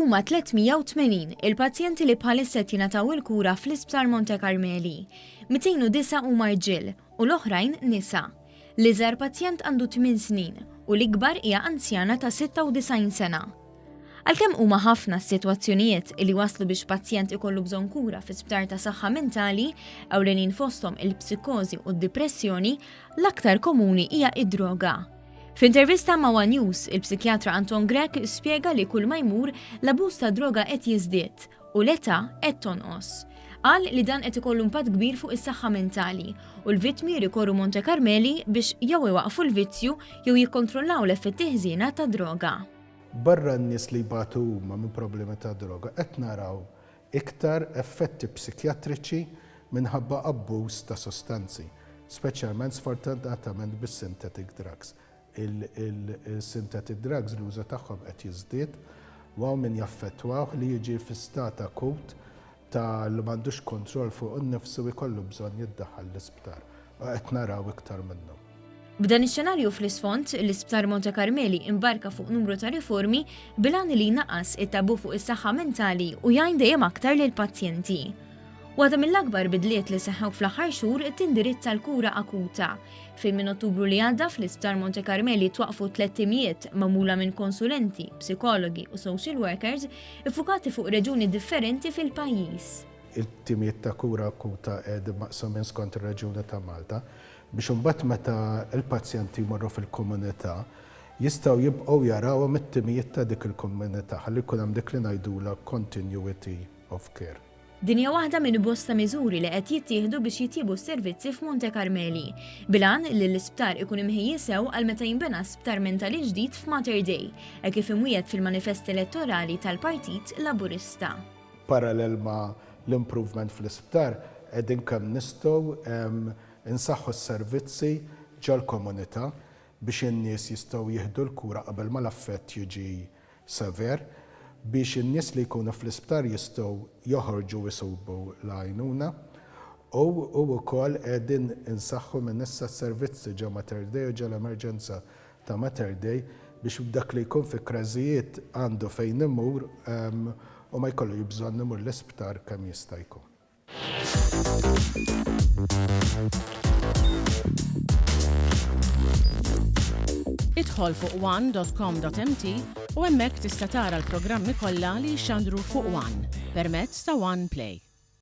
Huma 380 il-pazjenti li bħalissa jingħataw il-kura fl-Isptar Monte Carmeli. 209 huma rġiel u l-oħrajn nisa. L-iżgħar pazjent għandu 8 snin u l-ikbar hija anzjana ta' 96 sena. Għalkemm huma ħafna s-sitwazzjonijiet li waslu biex pazjent ikollu bżonn kura fi sptar ta' saħħa mentali, ewlenin fosthom il-psikożi u d-depressjoni, l-aktar komuni hija id-droga. F'intervista ma' One News, il-psikjatra Anton Grek spjega li kull ma jmur l-abuż ta' droga qed jiżdied u l-età qed tonqos. Qal li dan qed ikollu impatt kbir fuq is-saħħa mentali u l-vittmi rikorru Monte Carmeli biex jew iwaqfu l-vizzju jew jikkontrollaw l-effetti ħżiena ta' droga. Barra n-nies li jbatu huma minn problemi ta' droga qed naraw iktar effetti psikjatriċi minħabba abbuż ta' sostanzi, speċjalment sfortunatament bis-synthetic drugs. Il-synthetic drugs l-użu tagħhom qed jiżdied u hawn min jaffettwah li jiġi fi stat akut ta' li m'għandux kontroll fuq innifsu jkollu bżonn jiddaħħal l-isptar u qed naraw iktar minnhom. B'dan ix-xenarju fl-isfond, l-Isptar Monte Carmeli imbarka fuq numru ta' riformi bilan li jnaqqas it-tabu fuq is-saħħa mentali u jgħin dejjem aktar lil pazjenti. Waħda mill-akbar bidliet li seħħew fl-aħħar xhur tindirizza l-kura akuta. Fejn minn Ottubru li għadda fl-Isptar Monte Carmeli twaqfu 300 magħmula minn konsulenti, psikologi u social workers iffukati fuq reġuni differenti fil-pajjiż. Il-timijiet ta' kura akuta qegħdin maqsumin skont ir-Reġjuni ta' Malta biex imbagħad meta l-pazjenti jmorru fil-komunità jistgħu jibqgħu jaraw mit-timijiet ta' dik il-komunità ħalli jkun hemm dik li ngħidula continuity of care. Din hija waħda minn bosta miżuri li qed jittieħdu biex jitjiebu s-servizzi f'Monte Carmeli. Bilan li l-isptar ikun imħejji sew għal meta jinbena sptar mentali ġdid f'Mater Dei, hekk kif imwiegħed fil-manifest elettorali tal-Partit Laburista. Parallel ma' l-improvement fl-isptar qegħdin kemm nistgħu insaħħu s-servizzi ġol-komunità biex in-nies jistgħu jieħdu l-kura qabel ma l-affett jiġi sever, biex in-nies li jkunu fl-isptar jistgħu joħorġu jisubu l-għajnuna u wkoll qegħdin insaħħu minn issa s-servizzi ġo Mater Dei u ġol-emerġenza ta' Mater Dei biex b'dak li jkun fi krażijiet għandu fejn imur u ma jkollu jibżonn imur l-isptar kemm jista' jkun. Idħol fuq one.com.mt u hemmhekk tista' tara l-programmi kollha li jxandru fuq One permezz ta' One Play.